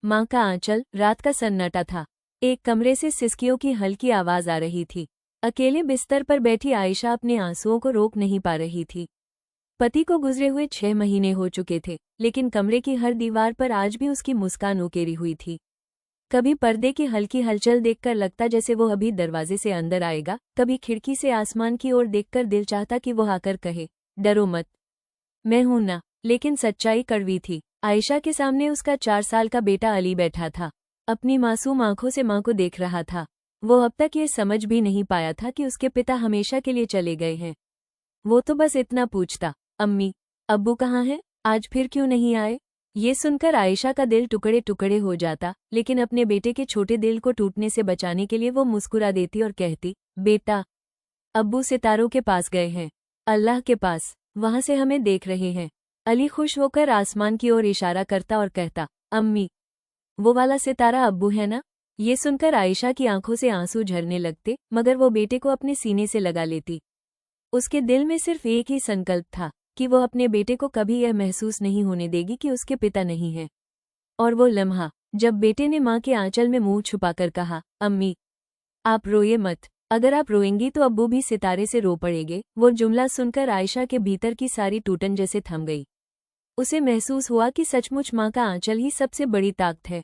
माँ का आंचल। रात का सन्नाटा था। एक कमरे से सिसकियों की हल्की आवाज आ रही थी। अकेले बिस्तर पर बैठी आयशा अपने आंसुओं को रोक नहीं पा रही थी। पति को गुजरे हुए 6 महीने हो चुके थे, लेकिन कमरे की हर दीवार पर आज भी उसकी मुस्कान उकेरी हुई थी। कभी पर्दे की हल्की हलचल देखकर लगता जैसे वो अभी दरवाजे से अंदर आएगा, कभी खिड़की से आसमान की ओर देखकर दिल चाहता कि वो आकर कहे, डरो मत, मैं हूं ना। लेकिन सच्चाई कड़वी थी। आयशा के सामने उसका 4 साल का बेटा अली बैठा था। अपनी मासूम आंखों से मां को देख रहा था। वो अब तक ये समझ भी नहीं पाया था कि उसके पिता हमेशा के लिए चले गए हैं। वो तो बस इतना पूछता, अम्मी, अब्बू कहाँ हैं? आज फिर क्यों नहीं आए? ये सुनकर आयशा का दिल टुकड़े टुकड़े हो जाता, लेकिन अपने बेटे के छोटे दिल को टूटने से बचाने के लिए वो मुस्कुरा देती और कहती, बेटा, अब्बू सितारों के पास गए हैं, अल्लाह के पास, वहां से हमें देख रहे हैं। अली खुश होकर आसमान की ओर इशारा करता और कहता, अम्मी, वो वाला सितारा अब्बू है ना? ये सुनकर आयशा की आंखों से आंसू झरने लगते, मगर वो बेटे को अपने सीने से लगा लेती। उसके दिल में सिर्फ एक ही संकल्प था कि वो अपने बेटे को कभी यह महसूस नहीं होने देगी कि उसके पिता नहीं हैं। और वो लम्हा, जब बेटे ने माँ के आंचल में मुंह छुपाकर कहा, अम्मी, आप रोइए मत, अगर आप रोएंगी तो अब्बू भी सितारे से रो पड़ेंगे। वो जुमला सुनकर आयशा के भीतर की सारी टूटन जैसे थम गई। उसे महसूस हुआ कि सचमुच माँ का आंचल ही सबसे बड़ी ताकत है।